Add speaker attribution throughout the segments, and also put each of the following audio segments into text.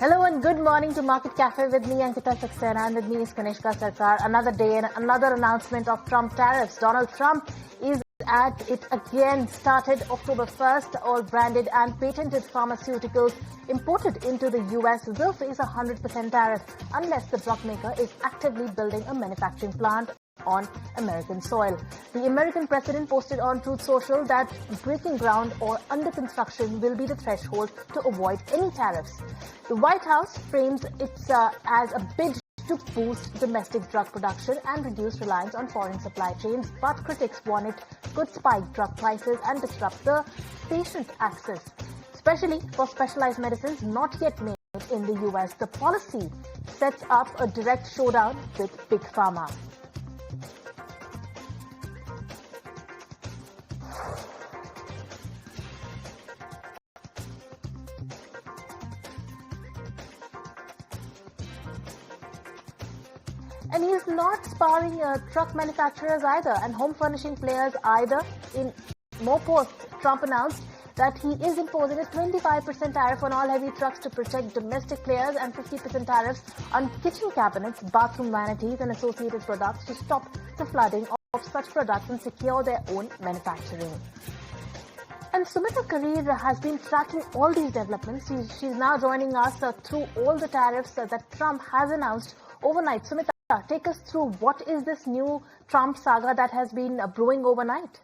Speaker 1: Hello and good morning to Market Cafe with me, Ankita Saxena, and with me is Kanishka Sarkar. Another day and another announcement of Trump tariffs. Donald Trump is at it again. Started October 1st, all branded and patented pharmaceuticals imported into the US will face a 100% tariff unless the drug maker is actively building a manufacturing plant on American soil. The American president posted on Truth Social that breaking ground or under construction will be the threshold to avoid any tariffs. The White House frames it as a bid to boost domestic drug production and reduce reliance on foreign supply chains, but critics warn it could spike drug prices and disrupt the patient access, especially for specialized medicines not yet made in the US. The policy sets up a direct showdown with Big Pharma. And he is not sparring truck manufacturers either and home furnishing players either. In more posts, Trump announced that he is imposing a 25% tariff on all heavy trucks to protect domestic players and 50% tariffs on kitchen cabinets, bathroom vanities and associated products to stop the flooding of such products and secure their own manufacturing. And Sumita Karir has been tracking all these developments. She's now joining us through all the tariffs that Trump has announced overnight. Sumita, take us through what is this new Trump saga that has been brewing overnight?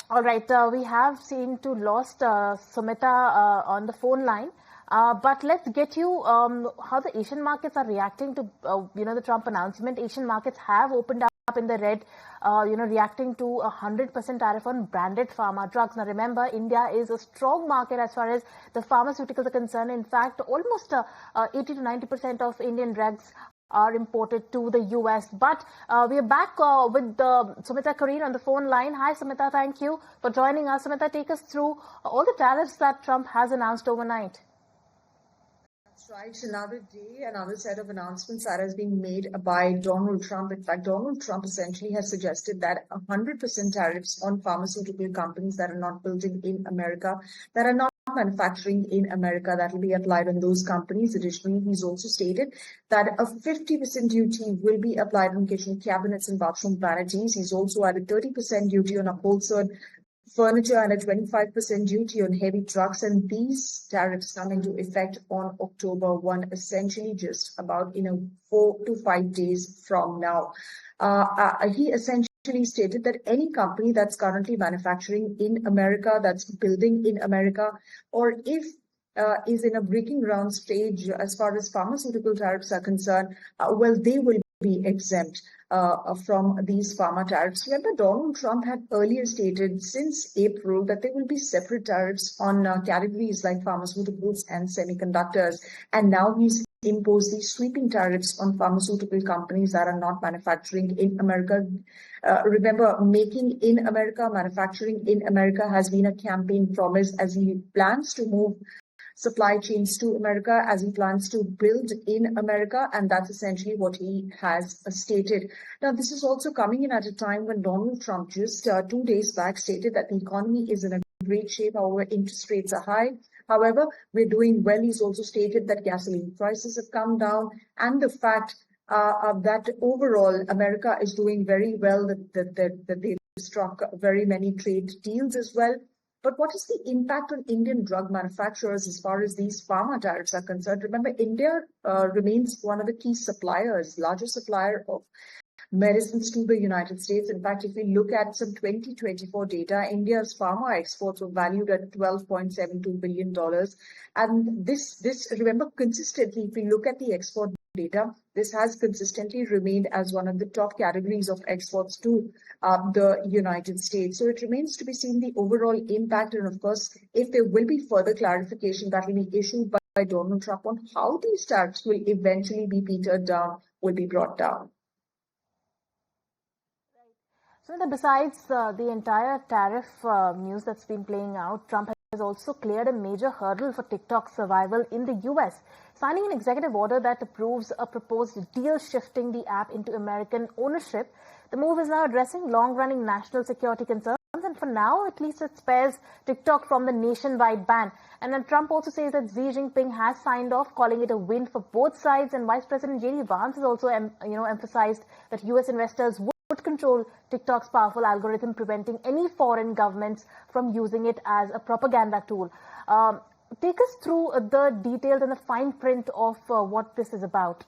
Speaker 1: All right, we have seemed to lost Sumita on the phone line. But let's get you how the Asian markets are reacting to, the Trump announcement. Asian markets have opened up in the red, reacting to a 100% tariff on branded pharma drugs. Now, remember, India is a strong market as far as the pharmaceuticals are concerned. In fact, almost 80 to 90% of Indian drugs are imported to the US. But we are back with Sumita Karir on the phone line. Hi, Sumita. Thank you for joining us. Sumita, take us through all the tariffs that Trump has announced overnight.
Speaker 2: Right, another day, another set of announcements that has been made by Donald Trump. In fact, Donald Trump essentially has suggested that 100% tariffs on pharmaceutical companies that are not building in America, that are not manufacturing in America, that will be applied on those companies. Additionally, he's also stated that a 50% duty will be applied on kitchen cabinets and bathroom vanities. He's also added 30% duty on upholstered furniture and a 25% duty on heavy trucks, and these tariffs come into effect on October 1, essentially just about 4 to 5 days from now. He essentially stated that any company that's currently manufacturing in America, that's building in America, or if is in a breaking ground stage as far as pharmaceutical tariffs are concerned, they will be exempt from these pharma tariffs. Remember, Donald Trump had earlier stated since April that there will be separate tariffs on categories like pharmaceuticals and semiconductors. And now he's imposed these sweeping tariffs on pharmaceutical companies that are not manufacturing in America. Remember, making in America, manufacturing in America has been a campaign promise as he plans to move supply chains to America, as he plans to build in America, and that's essentially what he has stated. Now, this is also coming in at a time when Donald Trump just 2 days back stated that the economy is in a great shape. However, interest rates are high. However, we're doing well. He's also stated that gasoline prices have come down, and the fact that overall America is doing very well, that they struck very many trade deals as well. But what is the impact on Indian drug manufacturers as far as these pharma tariffs are concerned? Remember, India remains one of the key suppliers, largest supplier of medicines to the United States. In fact, if we look at some 2024 data, India's pharma exports were valued at $12.72 billion. And this, remember, consistently, if we look at the export data, this has consistently remained as one of the top categories of exports to the United States. So it remains to be seen the overall impact. And of course, if there will be further clarification that will be issued by Donald Trump on how these tariffs will eventually be petered down, will be brought down.
Speaker 1: So besides the entire tariff news that's been playing out, Trump has also cleared a major hurdle for TikTok's survival in the US, signing an executive order that approves a proposed deal shifting the app into American ownership. The move is now addressing long-running national security concerns, and for now, at least it spares TikTok from the nationwide ban. And then Trump also says that Xi Jinping has signed off, calling it a win for both sides. And Vice President J.D. Vance has also, emphasized that U.S. investors would control TikTok's powerful algorithm, preventing any foreign governments from using it as a propaganda tool. Take us through the details and the fine print of what this is about.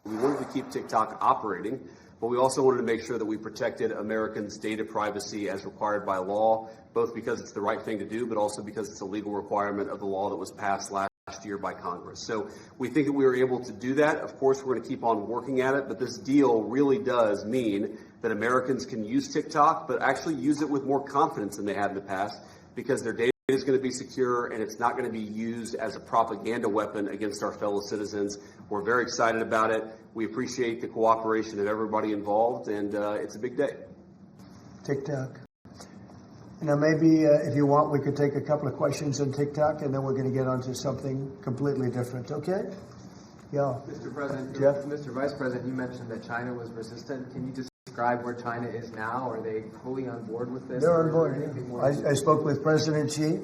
Speaker 3: We wanted to keep TikTok operating, but we also wanted to make sure that we protected Americans' data privacy as required by law, both because it's the right thing to do, but also because it's a legal requirement of the law that was passed last year by Congress. So we think that we were able to do that. Of course, we're going to keep on working at it, but this deal really does mean that Americans can use TikTok, but actually use it with more confidence than they had in the past, because their data is going to be secure and it's not going to be used as a propaganda weapon against our fellow citizens. We're very excited about it. We appreciate the cooperation of everybody involved, and it's a big day.
Speaker 4: TikTok. Now, maybe if you want, we could take a couple of questions on TikTok, and then we're going to get onto something completely different. Okay? Yeah.
Speaker 5: Mr. President,
Speaker 4: Jeff?
Speaker 5: Mr. Vice President, you mentioned that China was resistant. Can you describe where China is now? Are they fully on board with this?
Speaker 4: They're on board, yeah. I spoke with President Xi.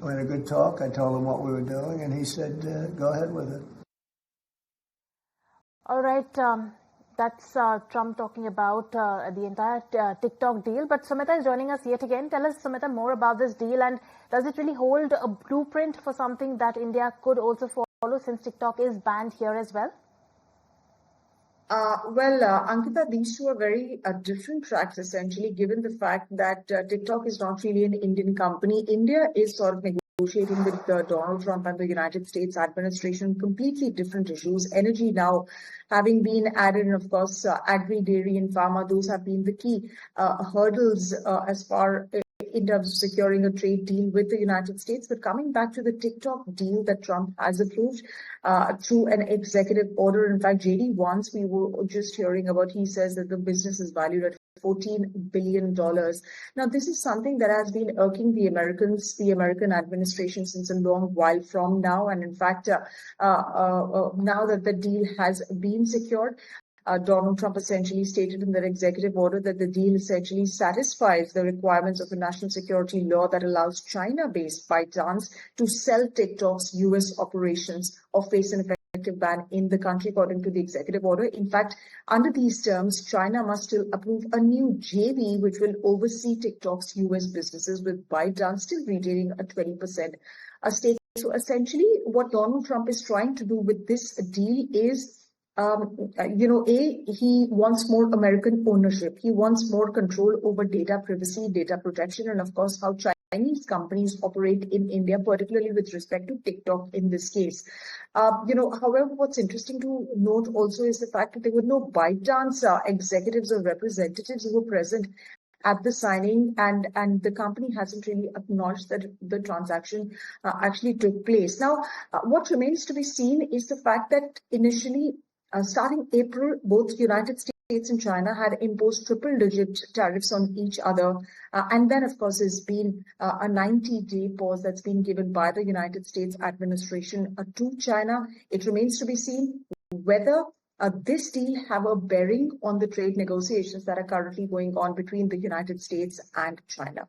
Speaker 4: We had a good talk. I told him what we were doing, and he said, go ahead with it.
Speaker 1: All right. That's Trump talking about the entire TikTok deal. But Sumita is joining us yet again. Tell us, Sumita, more about this deal, and does it really hold a blueprint for something that India could also follow, since TikTok is banned here as well?
Speaker 2: Ankita, these two are very different tracks, essentially, given the fact that TikTok is not really an Indian company. India is sort of negotiating with Donald Trump and the United States administration, completely different issues. Energy now having been added, and of course, agri, dairy, and pharma, those have been the key hurdles as far in terms of securing a trade deal with the United States. But coming back to the TikTok deal that Trump has approved through an executive order, in fact, J.D. Vance, we were just hearing about, he says that the business is valued at $14 billion. Now, this is something that has been irking the American administration since a long while from now. And in fact, now that the deal has been secured, Donald Trump essentially stated in that executive order that the deal essentially satisfies the requirements of a national security law that allows China-based ByteDance to sell TikTok's U.S. operations or face an effective ban in the country, according to the executive order. In fact, under these terms, China must still approve a new JV which will oversee TikTok's U.S. businesses, with ByteDance still retaining a 20% stake. So essentially, what Donald Trump is trying to do with this deal is, he wants more American ownership. He wants more control over data privacy, data protection, and of course, how Chinese companies operate in India, particularly with respect to TikTok in this case. However, what's interesting to note also is the fact that there were no ByteDance executives or representatives who were present at the signing, and the company hasn't really acknowledged that the transaction actually took place. Now, what remains to be seen is the fact that initially, starting April, both the United States and China had imposed triple-digit tariffs on each other. And then, of course, there's been a 90-day pause that's been given by the United States administration to China. It remains to be seen whether this deal have a bearing on the trade negotiations that are currently going on between the United States and China.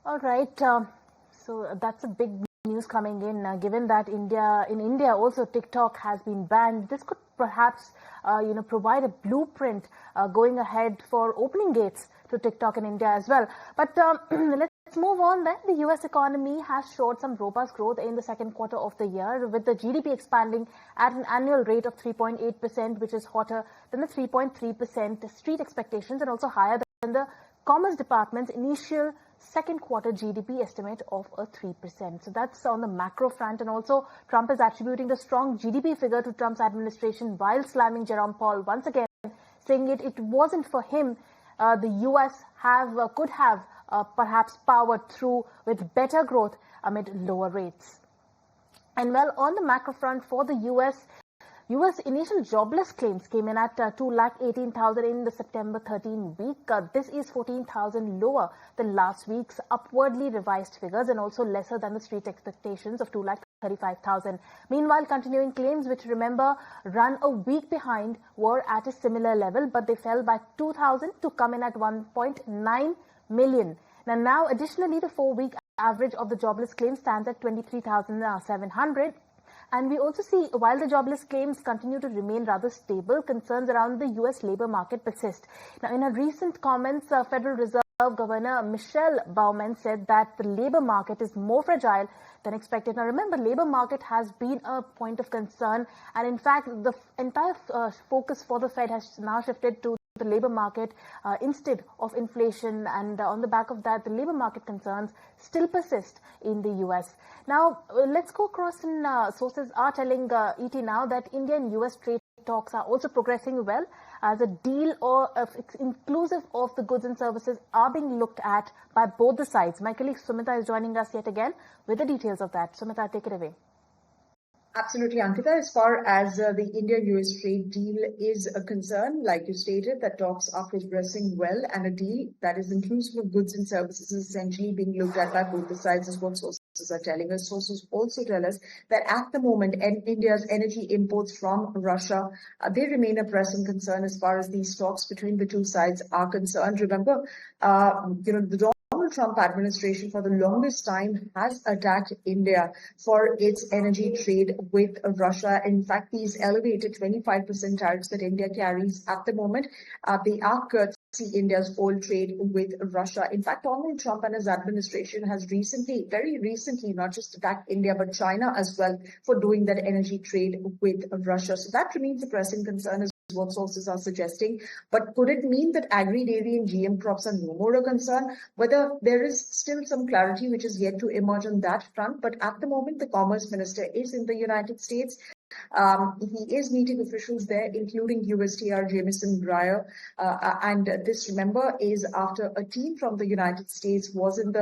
Speaker 1: All right. So that's a big news coming in, given that in India also TikTok has been banned. This could perhaps provide a blueprint going ahead for opening gates to TikTok in India as well. But let's move on then. The US economy has showed some robust growth in the second quarter of the year, with the GDP expanding at an annual rate of 3.8%, which is hotter than the 3.3% street expectations, and also higher than the Commerce Department's initial second quarter GDP estimate of a 3%. So that's on the macro front. And also, Trump is attributing the strong GDP figure to Trump's administration, while slamming Jerome Powell once again, saying it wasn't for him. The US could have perhaps powered through with better growth amid lower rates. And well, on the macro front for the US, US initial jobless claims came in at 218,000 in the September 13 week. This is 14,000 lower than last week's upwardly revised figures and also lesser than the street expectations of 235,000. Meanwhile, continuing claims, which remember run a week behind, were at a similar level, but they fell by 2,000 to come in at 1.9 million. Now, additionally, the 4-week average of the jobless claims stands at 23,700. And we also see, while the jobless claims continue to remain rather stable, concerns around the US labor market persist. Now, in her recent comments, Federal Reserve Governor Michelle Bowman said that the labor market is more fragile than expected. Now, remember, labor market has been a point of concern, and in fact, the entire focus for the Fed has now shifted to the labor market instead of inflation, and on the back of that, the labor market concerns still persist in the US. Now, let's go across, and sources are telling ET now that India and US trade talks are also progressing well, as a deal or inclusive of the goods and services are being looked at by both the sides. My colleague Sumita is joining us yet again with the details of that. Sumita, take it away.
Speaker 2: Absolutely, Ankita. As far as the India-US trade deal is concerned, like you stated, that talks are progressing well, and a deal that is inclusive of goods and services is essentially being looked at by both the sides, is what sources are telling us. Sources also tell us that at the moment, India's energy imports from Russia, they remain a pressing concern as far as these talks between the two sides are concerned. Remember, the Donald Trump administration for the longest time has attacked India for its energy trade with Russia. In fact, these elevated 25% tariffs that India carries at the moment, they are curtsy India's whole trade with Russia. In fact, Donald Trump and his administration has very recently, not just attacked India, but China as well for doing that energy trade with Russia. So that remains a pressing concern as what sources are suggesting. But could it mean that agri, dairy and GM crops are no more a concern? Whether there is still some clarity which is yet to emerge on that front. But at the moment, the Commerce Minister is in the United States. He is meeting officials there, including USTR Jameson Breyer. And this, remember, is after a team from the United States was in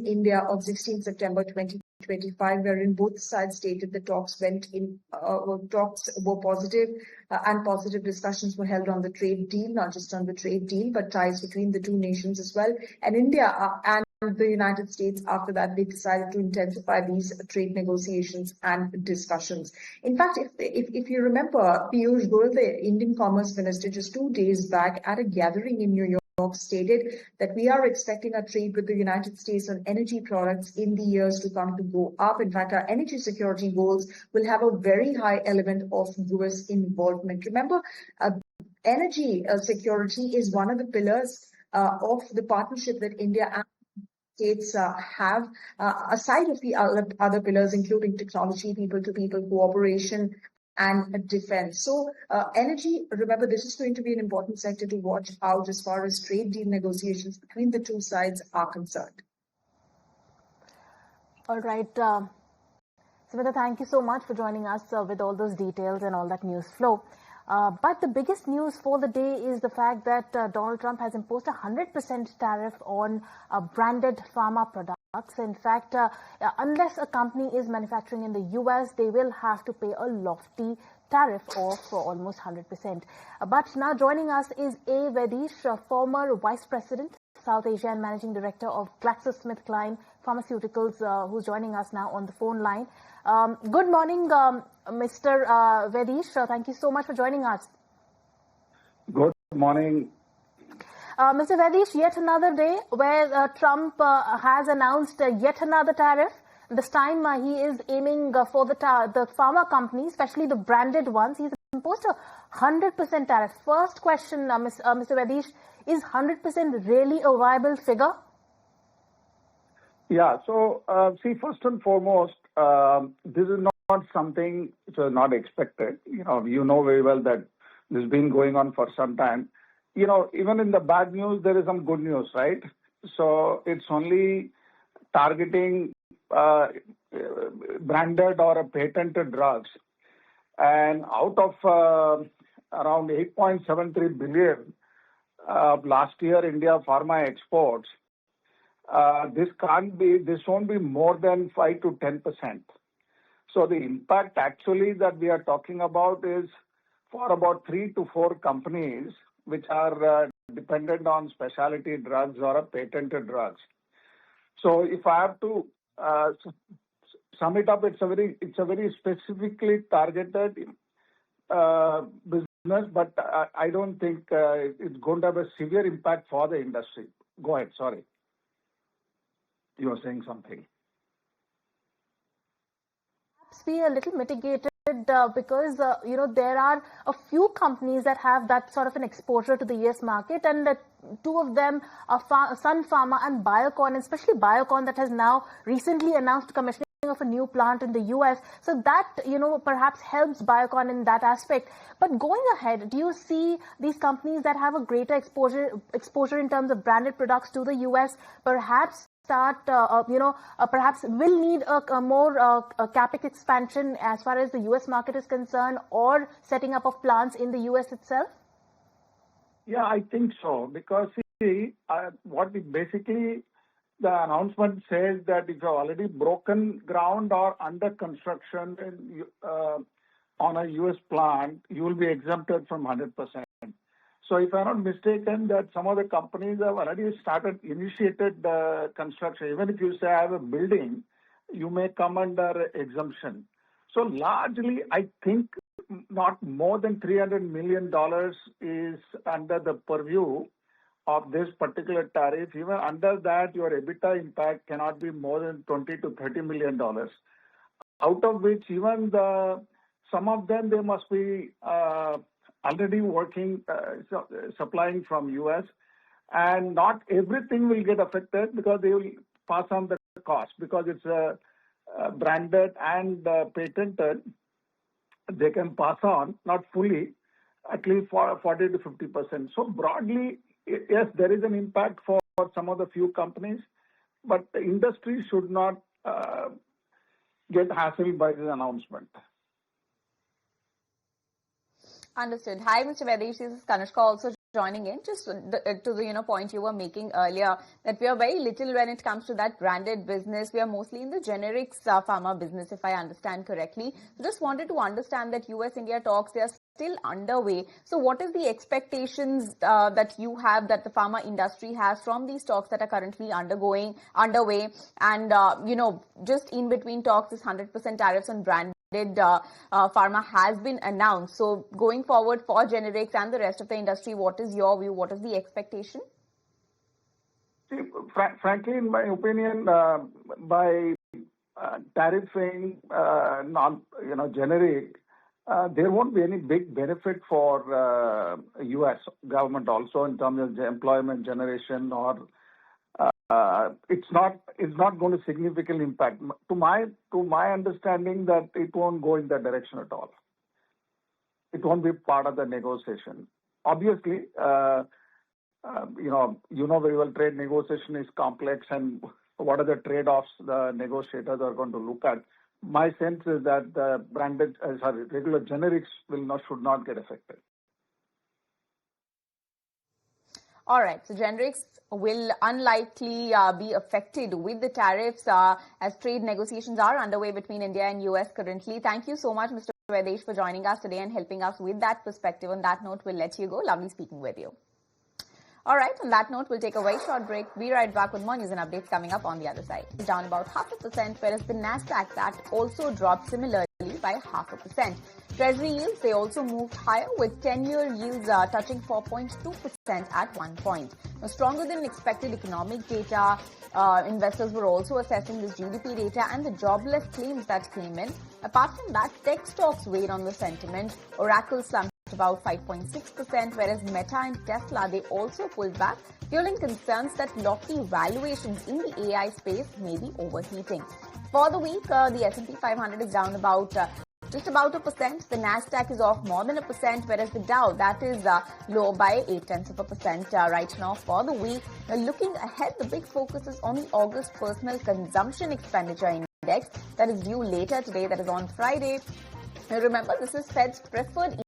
Speaker 2: India on 16 September 2025, wherein both sides stated the talks were positive, and positive discussions were held on the trade deal, not just on the trade deal, but ties between the two nations as well. And India and the United States, after that, they decided to intensify these trade negotiations and discussions. In fact, if you remember, Piyush Goyal, the Indian Commerce Minister, just 2 days back at a gathering in New York, stated that we are expecting our trade with the United States on energy products in the years to come to go up. In fact, our energy security goals will have a very high element of US involvement. Remember, energy security is one of the pillars of the partnership that India and States have, aside of the other pillars, including technology, people-to-people cooperation, and defense. So energy, remember, this is going to be an important sector to watch out as far as trade deal negotiations between the two sides are concerned.
Speaker 1: All right. Sumita, thank you so much for joining us with all those details and all that news flow. But the biggest news for the day is the fact that Donald Trump has imposed a 100% tariff on branded pharma products. In fact, unless a company is manufacturing in the US, they will have to pay a lofty tariff of almost 100%. But now joining us is A. Vedish, former Vice President, South Asia and Managing Director of GlaxoSmithKline Pharmaceuticals, who's joining us now on the phone line. Good morning, Mr. Vedish. Thank you so much for joining us.
Speaker 6: Good morning.
Speaker 1: Mr. Vedish, yet another day where Trump has announced yet another tariff. This time he is aiming for the pharma companies, especially the branded ones. He's imposed a 100% tariff. First question, Mr. Vedish, is 100% really a viable figure?
Speaker 6: Yeah, so see, first and foremost, this is not something which was not expected. You know very well that this has been going on for some time. Even in the bad news, there is some good news, right? So it's only targeting branded or patented drugs. And out of around 8.73 billion last year India pharma exports, this won't be more than 5 to 10%. So the impact actually that we are talking about is for about 3 to 4 companies which are dependent on specialty drugs or patented drugs. So if I have to sum it up, it's a very specifically targeted business, but I don't think it's going to have a severe impact for the industry. Go ahead. Sorry, you were saying something.
Speaker 1: Be a little mitigated because there are a few companies that have that sort of an exposure to the US market, and two of them are Sun Pharma and Biocon, and especially Biocon that has now recently announced commissioning of a new plant in the US. So that, perhaps helps Biocon in that aspect. But going ahead, do you see these companies that have a greater exposure in terms of branded products to the US perhaps start, perhaps will need a more capex expansion as far as the US market is concerned, or setting up of plants in the US itself?
Speaker 6: Yeah, I think so, because see, what we basically, the announcement says that if you've already broken ground or under construction on a US plant, you will be exempted from 100%. So if I'm not mistaken, that some of the companies have already initiated the construction. Even if you say I have a building, you may come under exemption. So largely, I think not more than $300 million is under the purview of this particular tariff. Even under that, your EBITDA impact cannot be more than $20 to $30 million. Out of which even some of them, they must be already working, supplying from US, and not everything will get affected because they will pass on the cost, because it's branded and patented. They can pass on, not fully, at least for 40 to 50%. So broadly, yes, there is an impact for some of the few companies, but the industry should not get hassled by this announcement.
Speaker 7: Understood. Hi, Mr. Vedesh. This is Kanishka also joining in. Just to the point you were making earlier, that we are very little when it comes to that branded business. We are mostly in the generics pharma business, if I understand correctly. So just wanted to understand that US-India talks, they are still underway. So what is the expectations that you have, that the pharma industry has from these talks that are currently underway? And, just in between talks, this 100% tariffs on branded pharma has been announced. So going forward for generics and the rest of the industry, what is your view? What is the expectation?
Speaker 6: See, frankly, in my opinion, by tariffing generic, there won't be any big benefit for US government also in terms of employment generation, or it's not going to significantly impact. To my understanding, that it won't go in that direction at all. It won't be part of the negotiation. Obviously, very well, trade negotiation is complex, and what are the trade-offs the negotiators are going to look at. My sense is that the regular generics should not get affected.
Speaker 7: All right. So generics will unlikely be affected with the tariffs as trade negotiations are underway between India and US currently. Thank you so much, Mr. Vedesh, for joining us today and helping us with that perspective. On that note, we'll let you go. Lovely speaking with you. All right. On that note, we'll take a very short break. Be right back with more news and updates coming up on the other side. It's down about 0.5%, whereas the Nasdaq, that also dropped similarly by 0.5%. Treasury yields, they also moved higher, with 10-year yields touching 4.2% at one point. Now, stronger than expected economic data. Investors were also assessing this GDP data and the jobless claims that came in. Apart from that, tech stocks weighed on the sentiment. Oracle slumped about 5.6%, whereas Meta and Tesla, they also pulled back, fueling concerns that lofty valuations in the AI space may be overheating. For the week, the S&P 500 is down about just about 1%. The Nasdaq is off more than 1%, whereas the Dow, that is low by 0.8% right now for the week. Now, looking ahead, the big focus is on the August personal consumption expenditure index that is due later today, that is on Friday. Now, remember, this is Fed's preferred.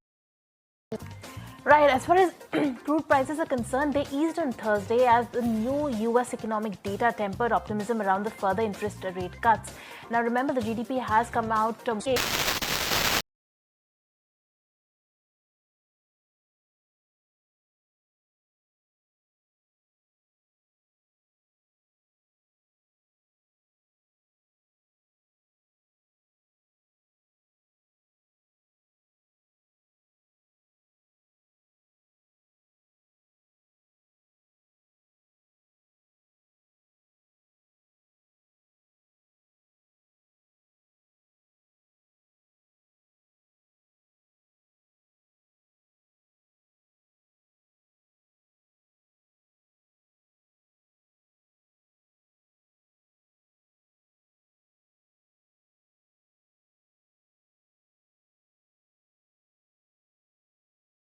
Speaker 1: Right, as far as crude prices are concerned, they eased on Thursday as the new US economic data tempered optimism around the further interest rate cuts. Now remember, the GDP has come out